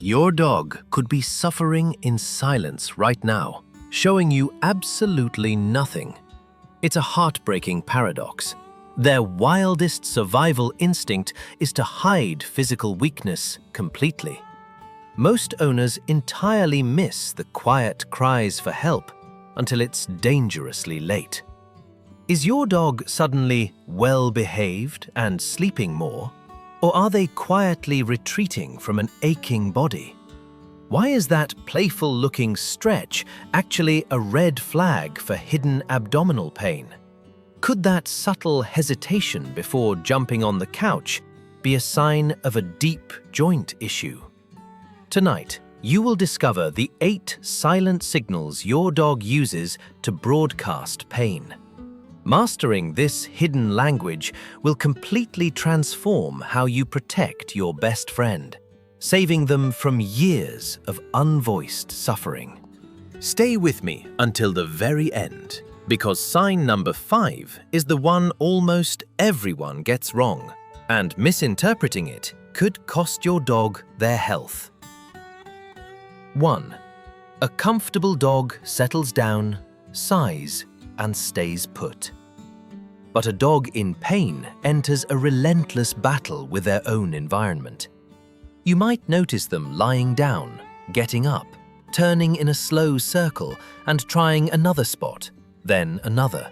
Your dog could be suffering in silence right now, showing you absolutely nothing. It's a heartbreaking paradox. Their wildest survival instinct is to hide physical weakness completely. Most owners entirely miss the quiet cries for help until it's dangerously late. Is your dog suddenly well-behaved and sleeping more? Or are they quietly retreating from an aching body? Why is that playful-looking stretch actually a red flag for hidden abdominal pain? Could that subtle hesitation before jumping on the couch be a sign of a deep joint issue? Tonight, you will discover the 8 silent signals your dog uses to broadcast pain. Mastering this hidden language will completely transform how you protect your best friend, saving them from years of unvoiced suffering. Stay with me until the very end, because sign number 5 is the one almost everyone gets wrong, and misinterpreting it could cost your dog their health. 1. A comfortable dog settles down, sighs, and stays put. But a dog in pain enters a relentless battle with their own environment. You might notice them lying down, getting up, turning in a slow circle and trying another spot, then another.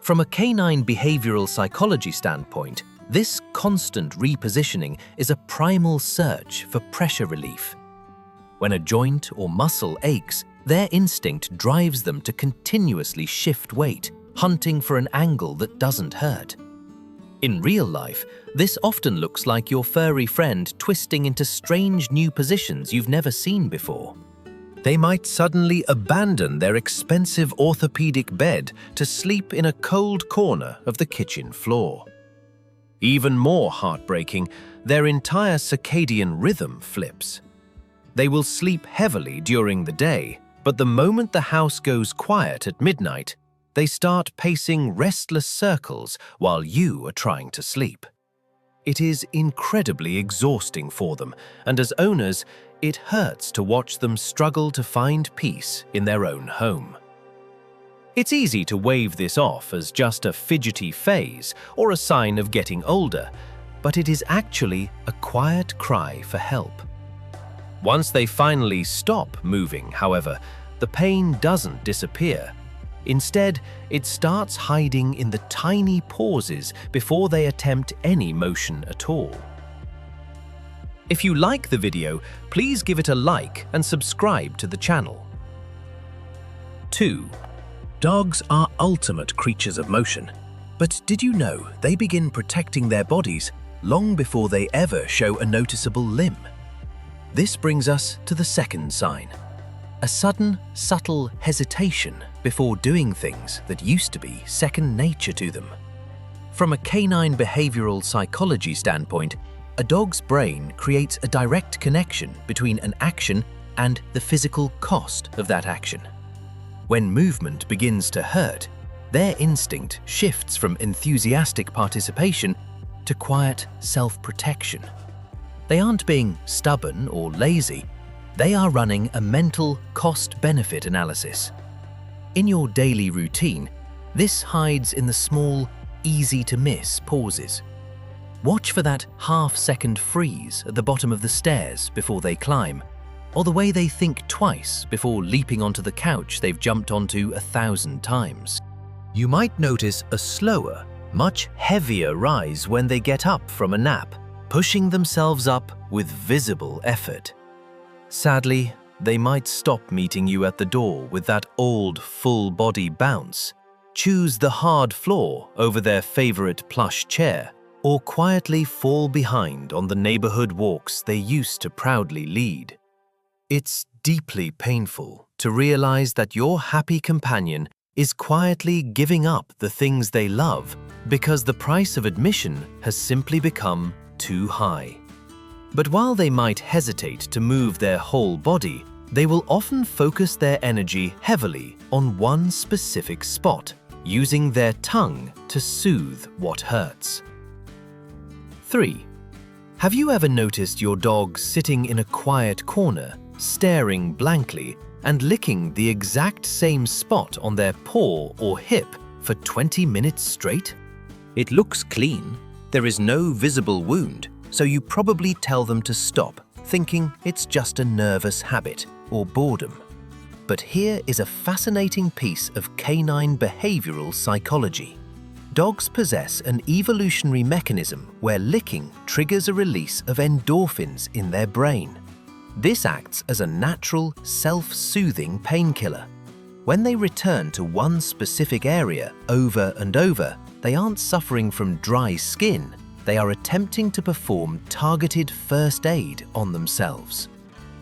From a canine behavioral psychology standpoint, this constant repositioning is a primal search for pressure relief. When a joint or muscle aches, their instinct drives them to continuously shift weight, hunting for an angle that doesn't hurt. In real life, this often looks like your furry friend twisting into strange new positions you've never seen before. They might suddenly abandon their expensive orthopedic bed to sleep in a cold corner of the kitchen floor. Even more heartbreaking, their entire circadian rhythm flips. They will sleep heavily during the day, but the moment the house goes quiet at midnight, they start pacing restless circles while you are trying to sleep. It is incredibly exhausting for them, and as owners, it hurts to watch them struggle to find peace in their own home. It's easy to wave this off as just a fidgety phase or a sign of getting older, but it is actually a quiet cry for help. Once they finally stop moving, however, the pain doesn't disappear. Instead, it starts hiding in the tiny pauses before they attempt any motion at all. If you like the video, please give it a like and subscribe to the channel. 2. Dogs are ultimate creatures of motion. But did you know they begin protecting their bodies long before they ever show a noticeable limb? This brings us to the second sign. A sudden, subtle hesitation before doing things that used to be second nature to them. From a canine behavioral psychology standpoint, a dog's brain creates a direct connection between an action and the physical cost of that action. When movement begins to hurt, their instinct shifts from enthusiastic participation to quiet self-protection. They aren't being stubborn or lazy. They are running a mental cost-benefit analysis. In your daily routine, this hides in the small, easy-to-miss pauses. Watch for that half-second freeze at the bottom of the stairs before they climb, or the way they think twice before leaping onto the couch they've jumped onto 1,000 times. You might notice a slower, much heavier rise when they get up from a nap, pushing themselves up with visible effort. Sadly, they might stop meeting you at the door with that old full-body bounce, choose the hard floor over their favorite plush chair, or quietly fall behind on the neighborhood walks they used to proudly lead. It's deeply painful to realize that your happy companion is quietly giving up the things they love because the price of admission has simply become too high. But while they might hesitate to move their whole body, they will often focus their energy heavily on one specific spot, using their tongue to soothe what hurts. 3. Have you ever noticed your dog sitting in a quiet corner, staring blankly and licking the exact same spot on their paw or hip for 20 minutes straight? It looks clean. There is no visible wound, so you probably tell them to stop, thinking it's just a nervous habit or boredom. But here is a fascinating piece of canine behavioral psychology. Dogs possess an evolutionary mechanism where licking triggers a release of endorphins in their brain. This acts as a natural, self-soothing painkiller. When they return to one specific area over and over, they aren't suffering from dry skin. They are attempting to perform targeted first aid on themselves.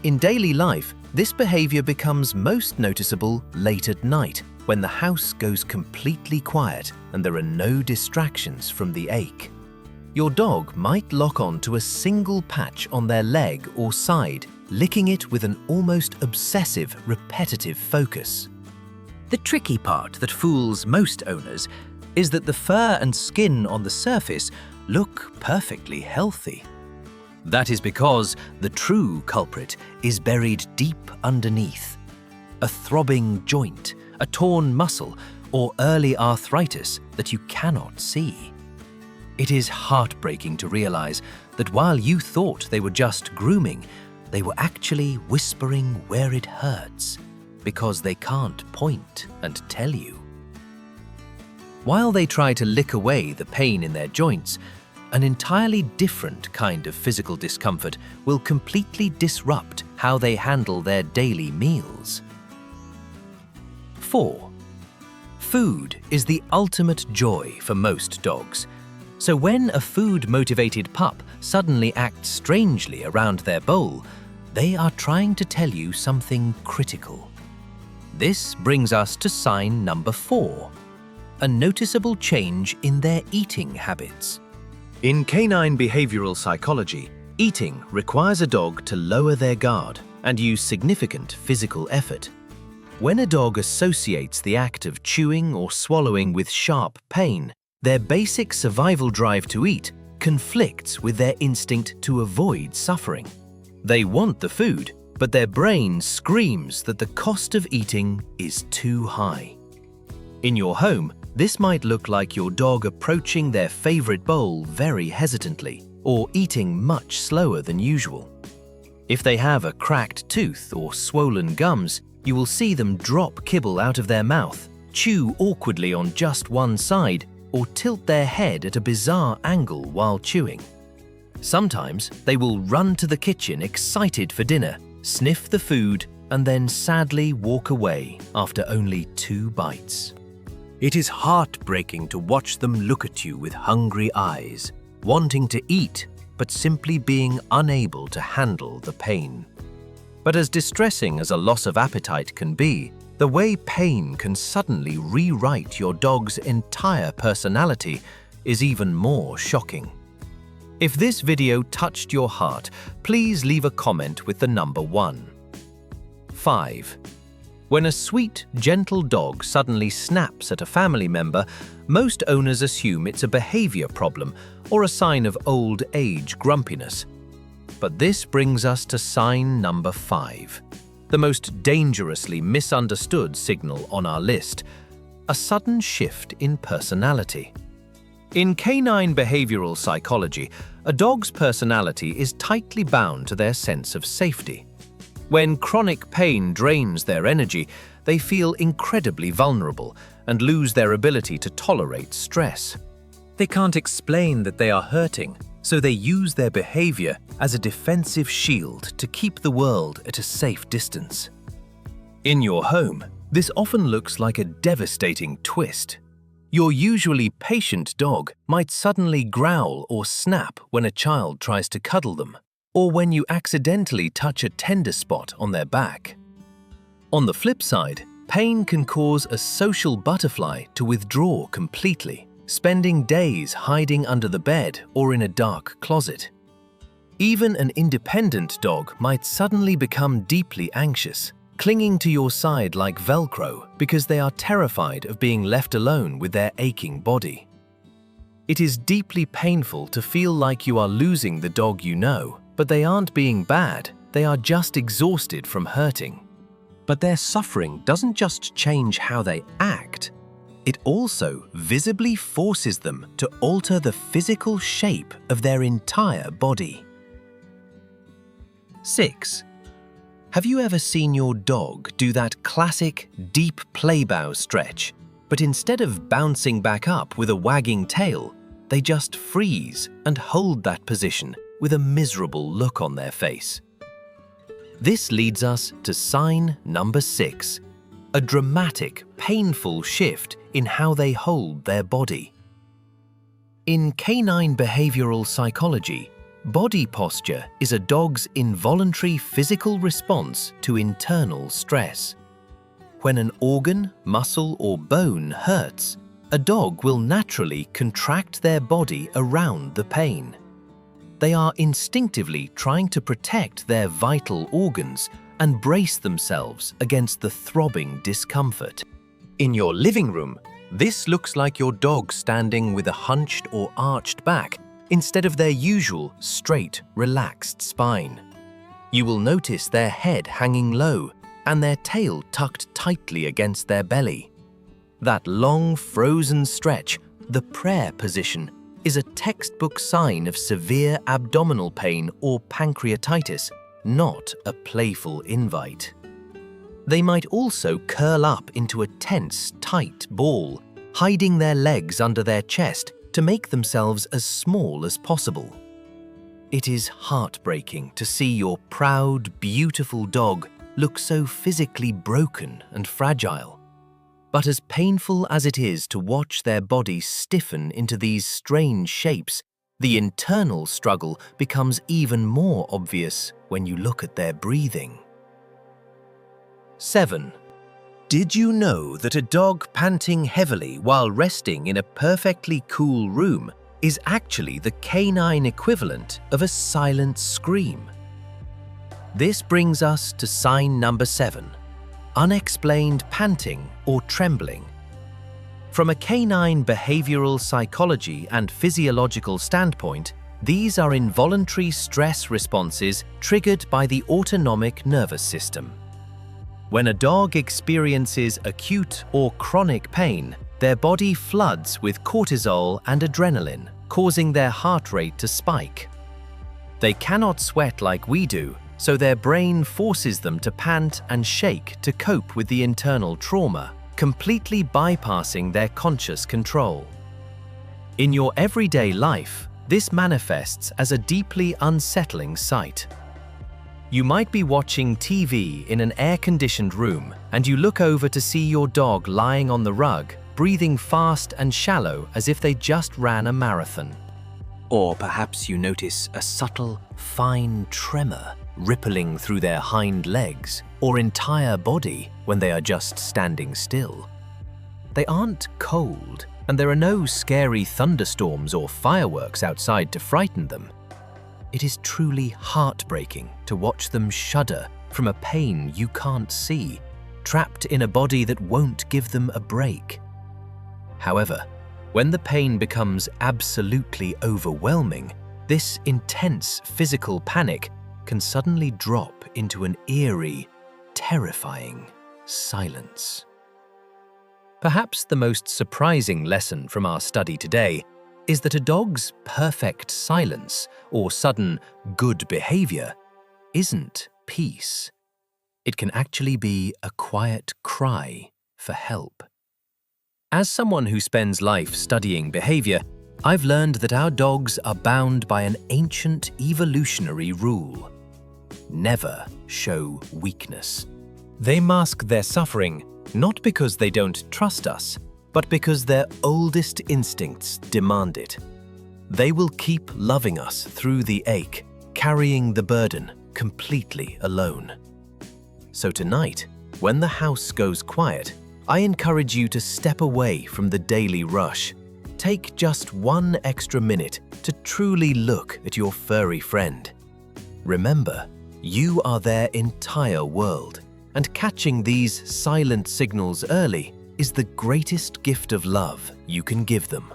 In daily life, this behavior becomes most noticeable late at night, when the house goes completely quiet and there are no distractions from the ache. Your dog might lock on to a single patch on their leg or side, licking it with an almost obsessive, repetitive focus. The tricky part that fools most owners is that the fur and skin on the surface look perfectly healthy. That is because the true culprit is buried deep underneath. A throbbing joint, a torn muscle, or early arthritis that you cannot see. It is heartbreaking to realize that while you thought they were just grooming, they were actually whispering where it hurts, because they can't point and tell you. While they try to lick away the pain in their joints, an entirely different kind of physical discomfort will completely disrupt how they handle their daily meals. 4. Food is the ultimate joy for most dogs. So when a food-motivated pup suddenly acts strangely around their bowl, they are trying to tell you something critical. This brings us to sign number 4, a noticeable change in their eating habits. In canine behavioral psychology, eating requires a dog to lower their guard and use significant physical effort. When a dog associates the act of chewing or swallowing with sharp pain, their basic survival drive to eat conflicts with their instinct to avoid suffering. They want the food, but their brain screams that the cost of eating is too high. In your home, this might look like your dog approaching their favorite bowl very hesitantly or eating much slower than usual. If they have a cracked tooth or swollen gums, you will see them drop kibble out of their mouth, chew awkwardly on just one side, or tilt their head at a bizarre angle while chewing. Sometimes they will run to the kitchen excited for dinner, sniff the food, and then sadly walk away after only 2 bites. It is heartbreaking to watch them look at you with hungry eyes, wanting to eat, but simply being unable to handle the pain. But as distressing as a loss of appetite can be, the way pain can suddenly rewrite your dog's entire personality is even more shocking. If this video touched your heart, please leave a comment with the number 1. 5. When a sweet, gentle dog suddenly snaps at a family member, most owners assume it's a behavior problem or a sign of old age grumpiness. But this brings us to sign number 5, the most dangerously misunderstood signal on our list: a sudden shift in personality. In canine behavioral psychology, a dog's personality is tightly bound to their sense of safety. When chronic pain drains their energy, they feel incredibly vulnerable and lose their ability to tolerate stress. They can't explain that they are hurting, so they use their behavior as a defensive shield to keep the world at a safe distance. In your home, this often looks like a devastating twist. Your usually patient dog might suddenly growl or snap when a child tries to cuddle them, or when you accidentally touch a tender spot on their back. On the flip side, pain can cause a social butterfly to withdraw completely, spending days hiding under the bed or in a dark closet. Even an independent dog might suddenly become deeply anxious, clinging to your side like Velcro because they are terrified of being left alone with their aching body. It is deeply painful to feel like you are losing the dog you know, but they aren't being bad, they are just exhausted from hurting. But their suffering doesn't just change how they act, it also visibly forces them to alter the physical shape of their entire body. 6. Have you ever seen your dog do that classic deep playbow stretch, but instead of bouncing back up with a wagging tail, they just freeze and hold that position with a miserable look on their face? This leads us to sign number 6, a dramatic, painful shift in how they hold their body. In canine behavioral psychology, body posture is a dog's involuntary physical response to internal stress. When an organ, muscle, or bone hurts, a dog will naturally contract their body around the pain. They are instinctively trying to protect their vital organs and brace themselves against the throbbing discomfort. In your living room, this looks like your dog standing with a hunched or arched back instead of their usual straight, relaxed spine. You will notice their head hanging low and their tail tucked tightly against their belly. That long, frozen stretch, the prayer position, is a textbook sign of severe abdominal pain or pancreatitis, not a playful invite. They might also curl up into a tense, tight ball, hiding their legs under their chest to make themselves as small as possible. It is heartbreaking to see your proud, beautiful dog look so physically broken and fragile. But as painful as it is to watch their bodies stiffen into these strange shapes, the internal struggle becomes even more obvious when you look at their breathing. 7. Did you know that a dog panting heavily while resting in a perfectly cool room is actually the canine equivalent of a silent scream? This brings us to sign number 7, unexplained panting or trembling. From a canine behavioral psychology and physiological standpoint, these are involuntary stress responses triggered by the autonomic nervous system. When a dog experiences acute or chronic pain, their body floods with cortisol and adrenaline, causing their heart rate to spike. They cannot sweat like we do, so their brain forces them to pant and shake to cope with the internal trauma, completely bypassing their conscious control. In your everyday life, this manifests as a deeply unsettling sight. You might be watching TV in an air-conditioned room and you look over to see your dog lying on the rug, breathing fast and shallow as if they just ran a marathon. Or perhaps you notice a subtle, fine tremor rippling through their hind legs or entire body when they are just standing still. They aren't cold, and there are no scary thunderstorms or fireworks outside to frighten them. It is truly heartbreaking to watch them shudder from a pain you can't see, trapped in a body that won't give them a break. However, when the pain becomes absolutely overwhelming, this intense physical panic can suddenly drop into an eerie, terrifying silence. Perhaps the most surprising lesson from our study today is that a dog's perfect silence or sudden good behavior isn't peace. It can actually be a quiet cry for help. As someone who spends life studying behavior, I've learned that our dogs are bound by an ancient evolutionary rule: never show weakness. They mask their suffering not because they don't trust us, but because their oldest instincts demand it. They will keep loving us through the ache, carrying the burden completely alone. So tonight, when the house goes quiet, I encourage you to step away from the daily rush. Take just one extra minute to truly look at your furry friend. Remember, you are their entire world, and catching these silent signals early is the greatest gift of love you can give them.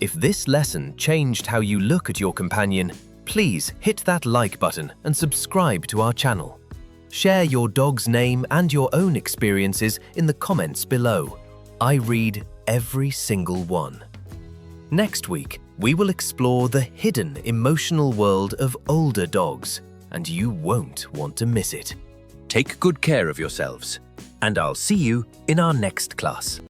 If this lesson changed how you look at your companion, please hit that like button and subscribe to our channel. Share your dog's name and your own experiences in the comments below. I read every single one. Next week, we will explore the hidden emotional world of older dogs, and you won't want to miss it. Take good care of yourselves, and I'll see you in our next class.